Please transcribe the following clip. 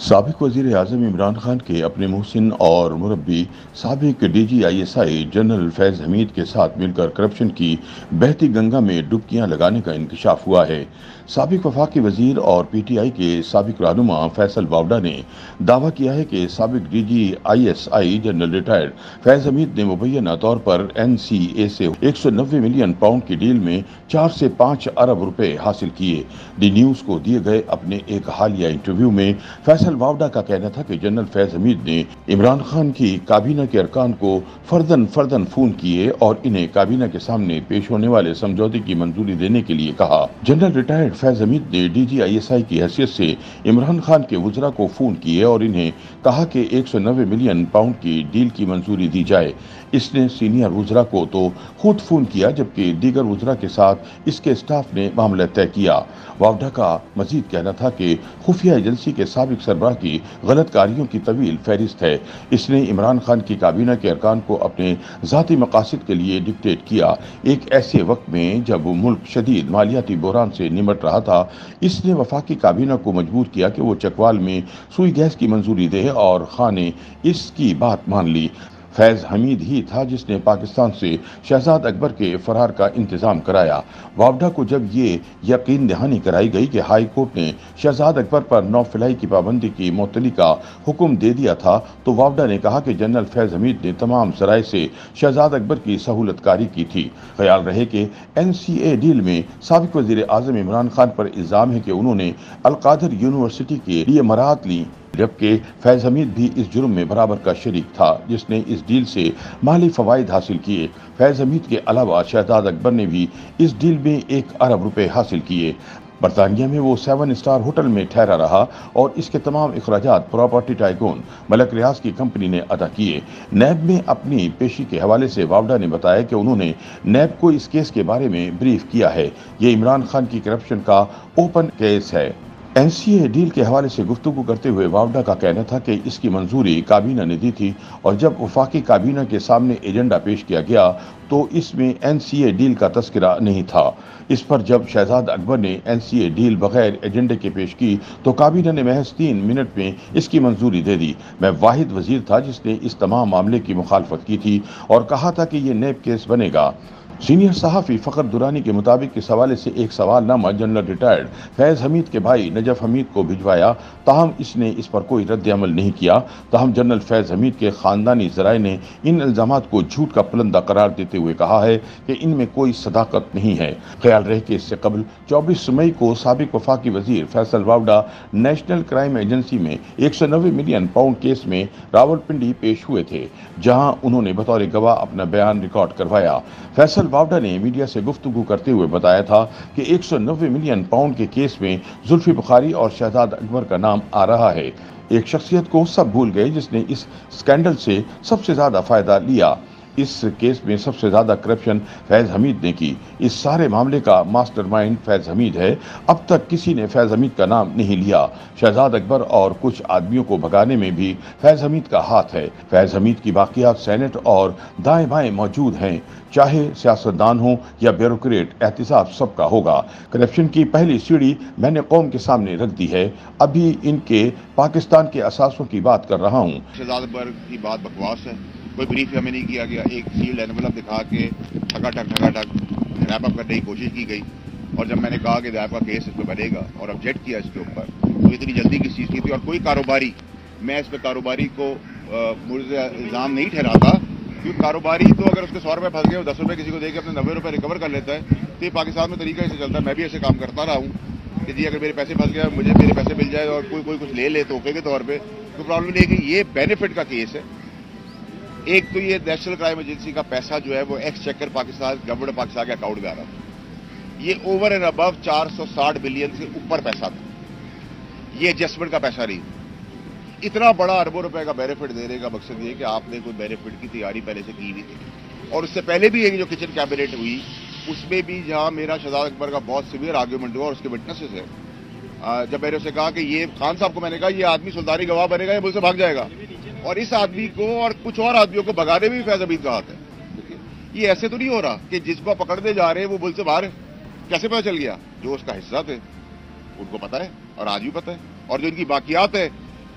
سابق وزیر اعظم عمران خان کے اپنے محسن اور مربی سابق D G I S I general Faiz Hameed کے ساتھ مل کر کرپشن کی بہتی گنگا میں ڈبکیاں لگانے کا انکشاف ہوا ہے۔ سابق وفاقی وزیر اور پی ٹی آئی کے سابق رہنما فیصل واوڈا نے دعویٰ کیا ہے کہ سابق D G I S I general retired Faiz Hameed نے مبینہ طور پر این سی اے سے 190 ملین پاؤنڈ کی ڈیل میں 4 سے 5 ارب روپے حاصل کیے۔ ڈی نیوز کو دیے گئے اپنے ایک حالیہ انٹرویو میں فیصل واوڈا کا کہنا تھا کہ جنرل فیض حمید نے عمران خان کی کابینہ کے ارکان کو فردن فون کیے اور انہیں کابینہ کے سامنے پیش ہونے والے سمجھوتے کی منظوری دینے کے لیے کہا۔ جنرل ریٹائرڈ فیض حمید نے ڈی جی آئی ایس آئی کی حیثیت سے عمران خان کے وزراء کو فون کیے اور انہیں کہا کہ 190 ملین پاؤنڈ کی ڈیل کی منظوری دی جائے۔ اس نے سینئر وزراء کو تو خود فون کیا جبکہ دیگر وزراء کے ساتھ اس کے اسٹاف نے معاملہ طے کیا۔ واوڈا کا مزید کہنا تھا کہ خفیہ ایجنسی کے سابق سربراہ کی غلط کاریوں کی طویل فہرست ہے۔ اس نے عمران خان کی کابینہ کے ارکان کو اپنے ذاتی مقاصد کے لیے ڈکٹیٹ کیا۔ ایک ایسے وقت میں جب ملک شدید مالیاتی بحران سے نمٹ رہا تھا، اس نے وفاقی کابینہ کو مجبور کیا کہ وہ چکوال میں سوئی گیس کی منظوری دے اور خان نے اس کی بات مان لی۔ فیض حمید ہی تھا جس نے پاکستان سے شہزاد اکبر کے فرار کا انتظام کرایا۔ واوڈا کو جب یہ یقین دہانی کرائی گئی کہ ہائی کورٹ نے شہزاد اکبر پر نو فلائی کی پابندی کی معطلی کا حکم دے دیا تھا تو واوڈا نے کہا کہ جنرل فیض حمید نے تمام ذرائع سے شہزاد اکبر کی سہولت کاری کی تھی۔ خیال رہے کہ این سی اے ڈیل میں سابق وزیر اعظم عمران خان پر الزام ہے کہ انہوں نے القادر یونیورسٹی کے لیے مراعات لیں، جبکہ فیض حمید بھی اس جرم میں برابر کا شریک تھا جس نے اس ڈیل سے مالی فوائد حاصل کیے۔ فیض حمید کے علاوہ شہزاد اکبر نے بھی اس ڈیل میں 1 ارب روپے حاصل کیے۔ برطانیہ میں وہ 7 اسٹار ہوٹل میں ٹھہرا رہا اور اس کے تمام اخراجات پراپرٹی ٹائکون ملک ریاض کی کمپنی نے ادا کیے۔ نیب میں اپنی پیشی کے حوالے سے واوڈا نے بتایا کہ انہوں نے نیب کو اس کیس کے بارے میں بریف کیا ہے۔ یہ عمران خان کی کرپشن کا اوپن کیس ہے۔ این سی اے ڈیل کے حوالے سے گفتگو کرتے ہوئے واوڈا کا کہنا تھا کہ اس کی منظوری کابینہ نے دی تھی اور جب وفاقی کابینہ کے سامنے ایجنڈا پیش کیا گیا تو اس میں این سی اے ڈیل کا تذکرہ نہیں تھا۔ اس پر جب شہزاد اکبر نے این سی اے ڈیل بغیر ایجنڈے کے پیش کی تو کابینہ نے محض 3 منٹ میں اس کی منظوری دے دی۔ میں واحد وزیر تھا جس نے اس تمام معاملے کی مخالفت کی تھی اور کہا تھا کہ یہ نیب کیس بنے گا۔ سینئر صحافی فخر درانی کے مطابق اس حوالے سے ایک سوال نامہ جنرل ریٹائرڈ فیض حمید کے بھائی نجف حمید کو بھجوایا، تاہم اس نے اس پر کوئی رد عمل نہیں کیا۔ تاہم جنرل فیض حمید کے خاندانی ذرائع نے ان الزامات کو جھوٹ کا پلندہ قرار دیتے ہوئے کہا ہے کہ ان میں کوئی صداقت نہیں ہے۔ خیال رہے کہ اس سے قبل 24 مئی کو سابق وفاقی وزیر Faisal Vawda national crime agency میں 190 ملین پاؤنڈ کیس میں راولپنڈی پیش ہوئے تھے، جہاں انہوں نے بطور گواہ اپنا بیان ریکارڈ کروایا۔ فیصل واوڈا نے میڈیا سے گفتگو کرتے ہوئے بتایا تھا کہ 190 ملین پاؤنڈ کے کیس میں زلفی بخاری اور شہزاد اکبر کا نام آ رہا ہے، ایک شخصیت کو سب بھول گئے جس نے اس سکینڈل سے سب سے زیادہ فائدہ لیا۔ اس کیس میں سب سے زیادہ کرپشن فیض حمید نے کی۔ اس سارے معاملے کا ماسٹر مائنڈ فیض حمید ہے۔ اب تک کسی نے فیض حمید کا نام نہیں لیا۔ شہزاد اکبر اور کچھ آدمیوں کو بھگانے میں بھی فیض حمید کا ہاتھ ہے۔ فیض حمید کی باقیات سینٹ اور دائیں بائیں موجود ہیں، چاہے سیاستدان ہوں یا بیوروکریٹ، احتساب سب کا ہوگا۔ کرپشن کی پہلی سیڑھی میں نے قوم کے سامنے رکھ دی ہے، ابھی ان کے پاکستان کے اثاثوں کی بات کر رہا ہوں۔ شہزاد اکبر کی بات بکواس ہے، کوئی بریف ہمیں نہیں کیا گیا، ایک سیلڈ انویلپ دکھا کے ٹھگا ٹھگ ریپ اپ کرنے کی کوشش کی گئی، اور جب میں نے کہا کہ ریپ کا کیس اس پہ بنے گا اور آبجیکٹ کیا اس کے اوپر، تو اتنی جلدی کس چیز کی تھی؟ اور کوئی کاروباری، میں اس پہ کاروباری کو مورد الزام نہیں ٹھہراتا، کیونکہ کاروباری تو اگر اس کے 100 روپے پھنس گئے اور 10 روپے کسی کو دے کے اپنے 90 روپے ریکور کر لیتا ہے، تو یہ پاکستان میں طریقہ ایسے چلتا ہے۔ میں بھی ایسے کام کرتا رہا ہوں کہ جی اگر میرے پیسے پھنس گئے مجھے میرے پیسے مل جائے اور کوئی کچھ لے لے تحفے کے طور پہ، تو پرابلم نہیں ہے کہ یہ بینیفٹ کا کیس ہے۔ ایک تو یہ نیشنل کرائم ایجنسی کا پیسہ جو ہے وہ x checker Pakistan government Pakistan کے اکاؤنٹ میں آ رہا تھا، یہ اوور اینڈ ابو 460 بلین سے اوپر پیسہ تھا، یہ ایڈجسٹمنٹ کا پیسہ نہیں تھا۔ اتنا بڑا اربوں روپے کا بینیفٹ دینے کا مقصد یہ کہ آپ نے کوئی بینیفٹ کی تیاری پہلے سے کی ہوئی تھی۔ اور اس سے پہلے بھی ایک جو کچن کیبنٹ ہوئی اس میں بھی جہاں میرا شہزاد اکبر کا بہت سیویئر آرگیومنٹ ہوا اور اس کے وٹنسز ہیں، جب میں نے اسے کہا کہ یہ خان صاحب کو میں نے کہا یہ آدمی سلطانی گواہ بنے گا یا ملک سے بھاگ جائے گا، اور اس آدمی کو اور کچھ اور آدمیوں کو بھگانے میں بھی فیض حمید کا ہاتھ ہے۔ یہ ایسے تو نہیں ہو رہا کہ جس کو پکڑنے جا رہے ہیں وہ ملک سے باہر ہے، کیسے پتہ چل گیا؟ جو اس کا حصہ تھے ان کو پتہ ہے اور آج بھی پتہ ہے، اور جو ان کی باقیات ہے